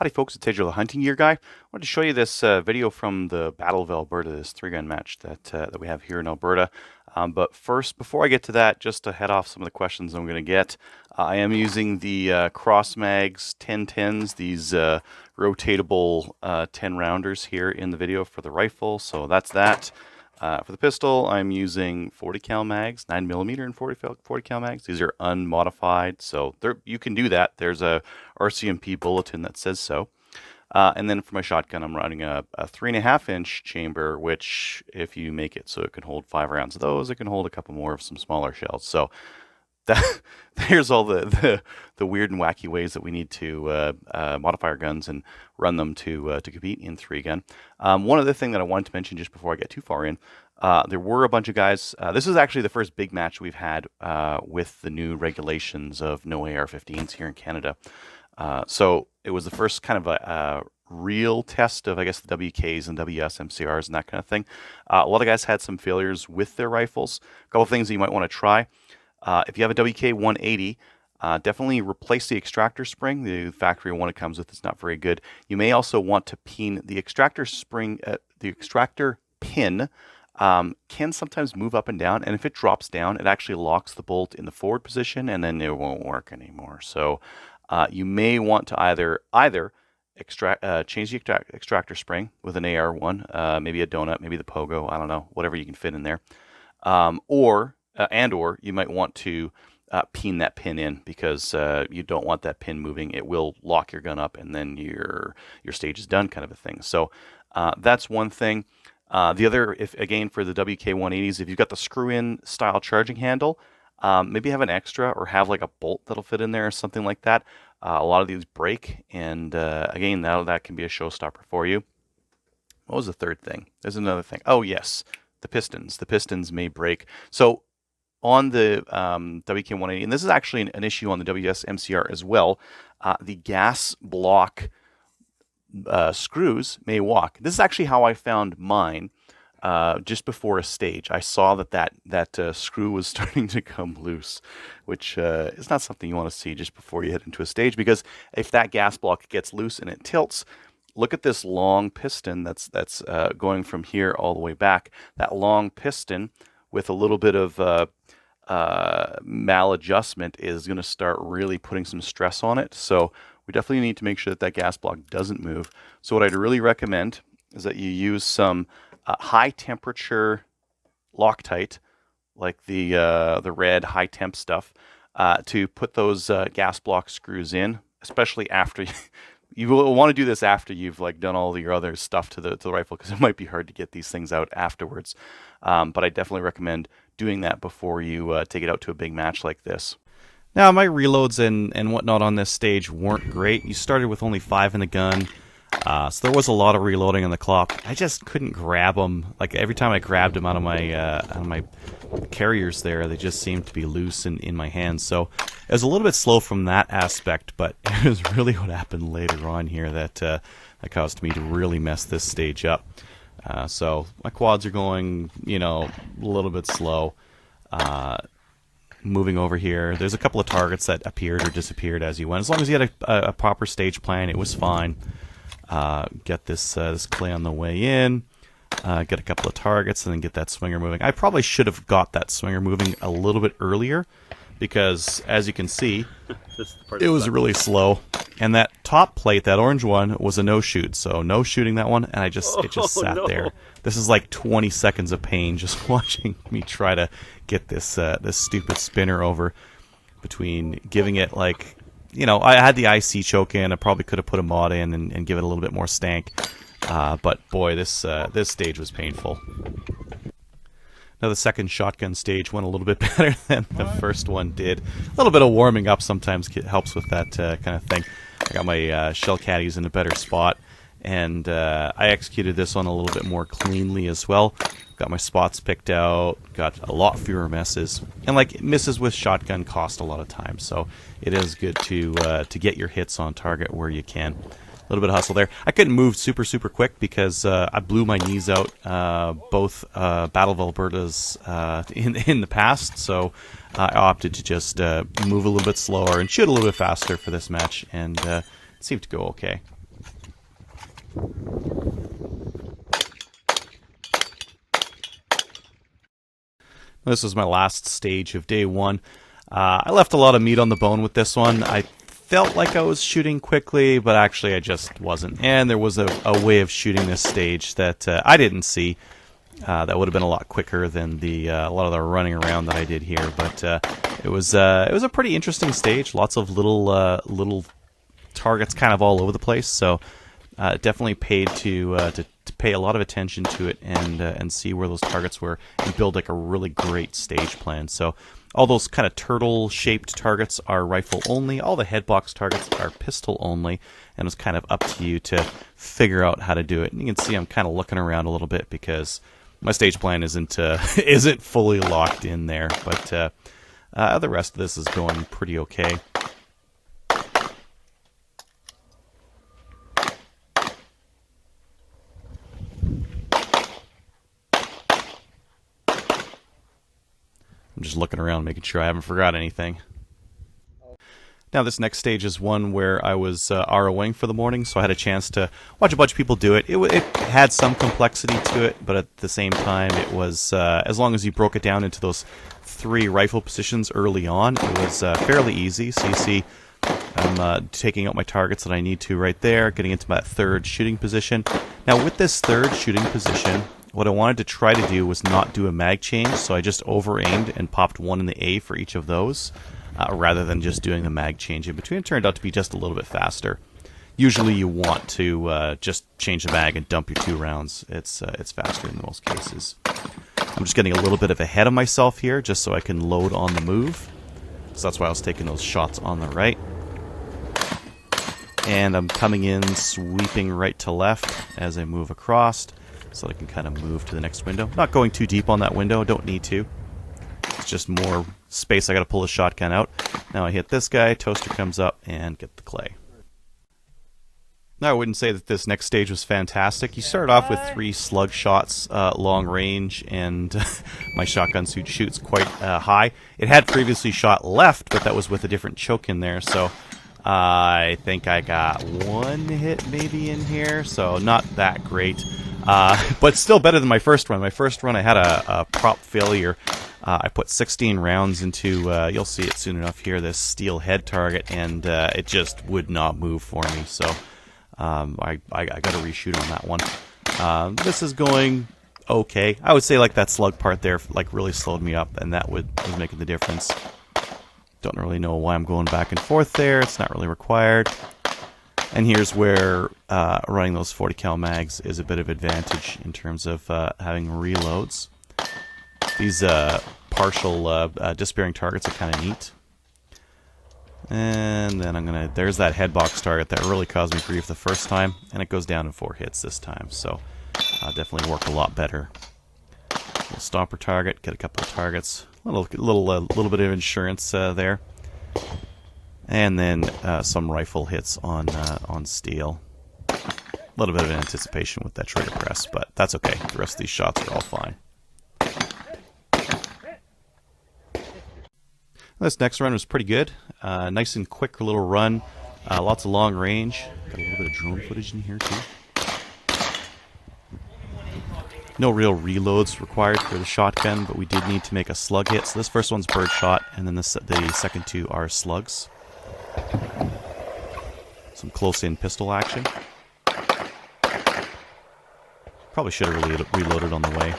Howdy folks, it's Edger the Hunting Gear Guy. I wanted to show you this video from the Battle of Alberta, this 3-gun match that we have here in Alberta. But first, before I get to that, just to head off some of the questions I'm going to get, I am using the Cross Mags 1010s, these rotatable 10-rounders here in the video for the rifle, so that's that. For the pistol, I'm using 40 cal mags, 9mm and 40 cal mags. These are unmodified, so you can do that. There's a RCMP bulletin that says so. And then for my shotgun, I'm running a 3.5-inch chamber, which if you make it so it can hold 5 rounds of those, it can hold a couple more of some smaller shells. So there's all the weird and wacky ways that we need to modify our guns and run them to compete in 3-gun. One other thing that I wanted to mention just before I get too far in, there were a bunch of guys. This is actually the first big match we've had with the new regulations of no AR-15s here in Canada. So it was the first kind of a real test of, I guess, the WKs and WS MCRs and that kind of thing. A lot of guys had some failures with their rifles. A couple of things that you might want to try. If you have a WK 180, definitely replace the extractor spring. The factory one it comes with is not very good. You may also want to pin the extractor spring. The extractor pin can sometimes move up and down, and if it drops down, it actually locks the bolt in the forward position, and then it won't work anymore. So you may want to either change the extractor spring with an AR one, maybe a donut, maybe the pogo, I don't know, whatever you can fit in there, or you might want to pin that pin in, because you don't want that pin moving. It will lock your gun up, and then your stage is done, kind of a thing. So that's one thing. The other, again for the WK 180s, if you've got the screw-in style charging handle, maybe have an extra, or have like a bolt that'll fit in there or something like that. A lot of these break, and again, that can be a showstopper for you. What was the third thing? There's another thing. Oh yes, the pistons. The pistons may break. So on the WK 180, and this is actually an issue on the WS MCR as well, the gas block screws may walk. This is actually how I found mine. Just before a stage, I saw that screw was starting to come loose, which is not something you want to see just before you head into a stage, because if that gas block gets loose and it tilts, look at this long piston that's going from here all the way back. That long piston with a little bit of maladjustment is going to start really putting some stress on it. So we definitely need to make sure that gas block doesn't move. So what I'd really recommend is that you use some high temperature Loctite, like the red high temp stuff, to put those gas block screws in, especially after you will want to do this after you've done all your other stuff to the rifle, because it might be hard to get these things out afterwards. But I definitely recommend doing that before you take it out to a big match like this. Now, my reloads and whatnot on this stage weren't great. You started with only 5 in the gun. So there was a lot of reloading on the clock. I just couldn't grab them. Like every time I grabbed them out of my carriers there, they just seemed to be loose in my hands. So it was a little bit slow from that aspect, but it was really what happened later on here that caused me to really mess this stage up. So my quads are going, a little bit slow. Moving over here, there's a couple of targets that appeared or disappeared as you went. As long as you had a proper stage plan, it was fine. Get this clay on the way in, get a couple of targets, and then get that swinger moving. I probably should have got that swinger moving a little bit earlier, because as you can see, it was really slow. And that top plate, that orange one, was a no-shoot, so no shooting that one, and it just sat there. This is like 20 seconds of pain just watching me try to get this stupid spinner over, between giving it I had the IC choke in. I probably could have put a mod in and give it a little bit more stank. But boy, this stage was painful. Now the second shotgun stage went a little bit better than the first one did. A little bit of warming up sometimes helps with that kind of thing. I got my shell caddies in a better spot, and I executed this one a little bit more cleanly as well. Got my spots picked out, got a lot fewer misses, and misses with shotgun cost a lot of time, so it is good to get your hits on target where you can. A little bit of hustle there. I couldn't move super quick because I blew my knees out both Battle of Alberta's in the past, so I opted to just move a little bit slower and shoot a little bit faster for this match, and it seemed to go okay. This was my last stage of day one. I left a lot of meat on the bone with this one. I felt like I was shooting quickly, but actually I just wasn't. And there was a way of shooting this stage that I didn't see. That would have been a lot quicker than a lot of the running around that I did here. But it was a pretty interesting stage. Lots of little targets kind of all over the place. So definitely paid to pay a lot of attention to it and see where those targets were and build like a really great stage plan. So all those kind of turtle-shaped targets are rifle only. All the headbox targets are pistol only, and it's kind of up to you to figure out how to do it. And you can see I'm kind of looking around a little bit because my stage plan isn't fully locked in there. But the rest of this is going pretty okay. I'm just looking around, making sure I haven't forgot anything. Now this next stage is one where I was ROing for the morning, so I had a chance to watch a bunch of people do it. It had some complexity to it, but at the same time it was, as long as you broke it down into those 3 rifle positions early on, it was fairly easy. So you see I'm taking out my targets that I need to right there, getting into my 3rd shooting position. Now with this 3rd shooting position, what I wanted to try to do was not do a mag change, so I just over-aimed and popped 1 in the A for each of those, rather than just doing the mag change in between. It turned out to be just a little bit faster. Usually you want to just change the mag and dump your 2 rounds. It's faster in most cases. I'm just getting a little bit of ahead of myself here, just so I can load on the move. So that's why I was taking those shots on the right. And I'm coming in, sweeping right to left as I move across, so I can kind of move to the next window. Not going too deep on that window, don't need to. It's just more space. I gotta pull the shotgun out. Now I hit this guy, toaster comes up, and get the clay. Now I wouldn't say that this next stage was fantastic. You start off with 3 slug shots, long range, and my shotgun suit shoots quite high. It had previously shot left, but that was with a different choke in there, so I think I got 1 hit maybe in here, so not that great. But still better than my first run. My first run I had a prop failure. I put 16 rounds into, you'll see it soon enough here, this steel head target, and it just would not move for me. So I got to reshoot on that one. This is going okay. I would say like that slug part there like really slowed me up, and that was making the difference. Don't really know why I'm going back and forth there. It's not really required. And here's where running those 40 cal mags is a bit of advantage in terms of having reloads. These partial disappearing targets are kind of neat. And then there's that headbox target that really caused me grief the first time, and it goes down in 4 hits this time, so definitely worked a lot better. Little stomper target, get a couple of targets, little bit of insurance there. And then some rifle hits on steel. A little bit of anticipation with that trigger press, but that's okay. The rest of these shots are all fine. This next run was pretty good. Nice and quick little run. Lots of long range. Got a little bit of drone footage in here too. No real reloads required for the shotgun, but we did need to make a slug hit. So this first one's bird shot, and then the second 2 are slugs. Some close-in pistol action. Probably should have reloaded on the way.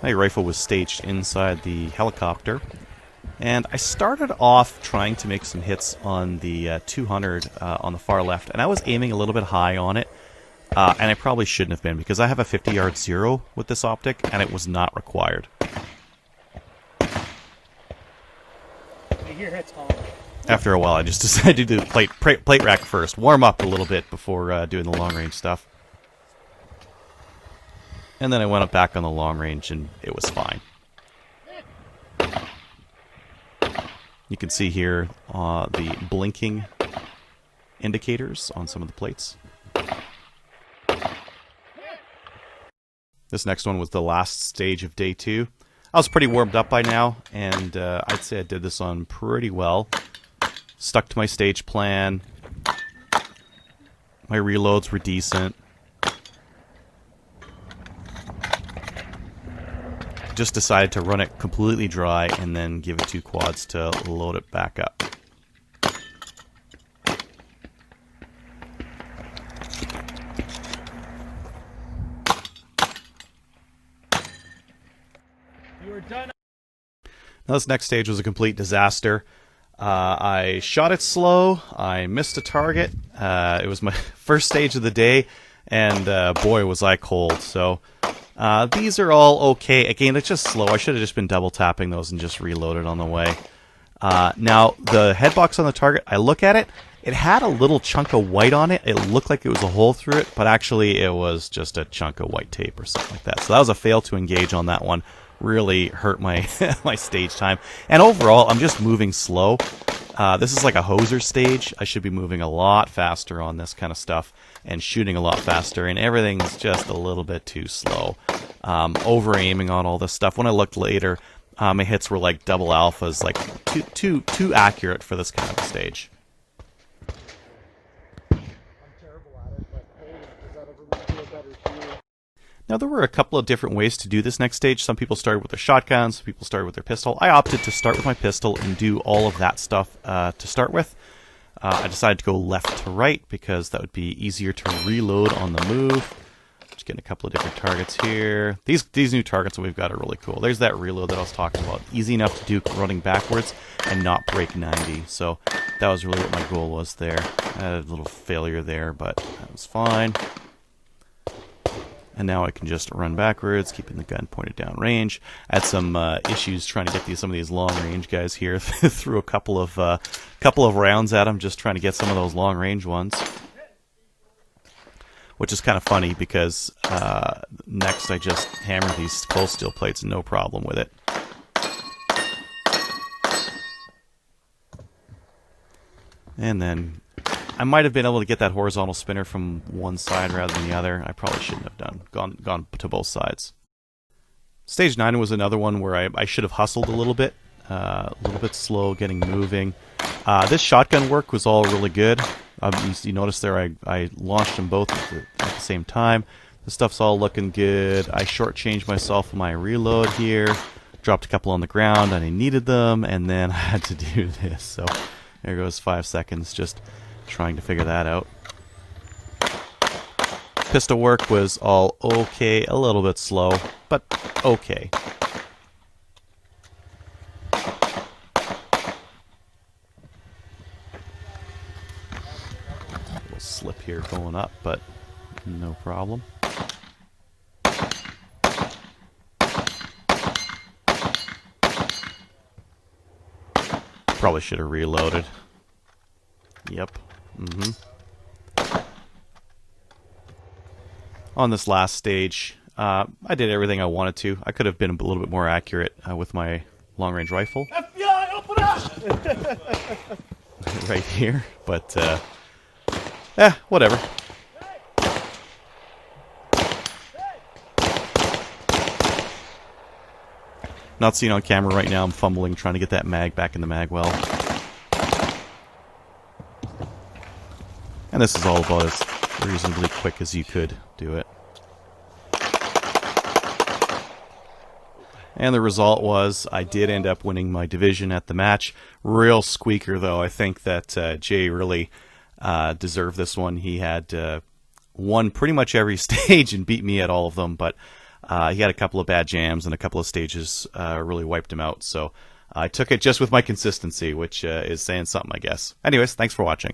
My rifle was staged inside the helicopter, and I started off trying to make some hits on the 200 on the far left, and I was aiming a little bit high on it, and I probably shouldn't have been, because I have a 50-yard zero with this optic, and it was not required. After a while, I just decided to do plate rack first, warm up a little bit before doing the long-range stuff. And then I went up back on the long range, and it was fine. You can see here the blinking indicators on some of the plates. This next one was the last stage of day 2. I was pretty warmed up by now, and I'd say I did this on pretty well. Stuck to my stage plan. My reloads were decent. Just decided to run it completely dry and then give it 2 quads to load it back up. You are done. Now this next stage was a complete disaster. I shot it slow. I missed a target. It was my first stage of the day, and boy was I cold. So these are all okay. Again, it's just slow. I should have just been double tapping those and just reloaded on the way. Now the headbox on the target, I look at it. It had a little chunk of white on it. It looked like it was a hole through it, but actually it was just a chunk of white tape or something like that. So that was a fail to engage on that one. Really hurt my my stage time. And overall, I'm just moving slow. This is like a hoser stage. I should be moving a lot faster on this kind of stuff and shooting a lot faster, and everything's just a little bit too slow. Over aiming on all this stuff. When I looked later, my hits were like double alphas, like too accurate for this kind of a stage. Now, there were a couple of different ways to do this next stage. Some people started with their shotgun, some people started with their pistol. I opted to start with my pistol and do all of that stuff to start with. I decided to go left to right because that would be easier to reload on the move. Just getting a couple of different targets here. These new targets that we've got are really cool. There's that reload that I was talking about. Easy enough to do running backwards and not break 90. So that was really what my goal was there. I had a little failure there, but that was fine. And now I can just run backwards, keeping the gun pointed down range. I had some issues trying to get some of these long range guys here. Threw a couple of rounds at them, just trying to get some of those long range ones. Which is kind of funny because next I just hammer these cold steel plates, no problem with it. And then I might have been able to get that horizontal spinner from one side rather than the other. I probably shouldn't have gone to both sides. Stage 9 was another one where I should have hustled a little bit slow getting moving. This shotgun work was all really good. You notice there I launched them both at the same time. The stuff's all looking good. I shortchanged myself with my reload here. Dropped a couple on the ground and I needed them, and then I had to do this. So there goes 5 seconds just trying to figure that out. Pistol work was all okay, a little bit slow, but okay. Little slip here going up, but no problem. Probably should have reloaded. Yep. On this last stage, I did everything I wanted to. I could have been a little bit more accurate with my long-range rifle. FBI, open up! Right here, but whatever. Not seen on camera right now. I'm fumbling trying to get that mag back in the mag well. And this is all about as reasonably quick as you could do it. And the result was I did end up winning my division at the match. Real squeaker, though. I think that Jay really deserved this one. He had won pretty much every stage and beat me at all of them, but he had a couple of bad jams and a couple of stages really wiped him out. So I took it just with my consistency, which is saying something, I guess. Anyways, thanks for watching.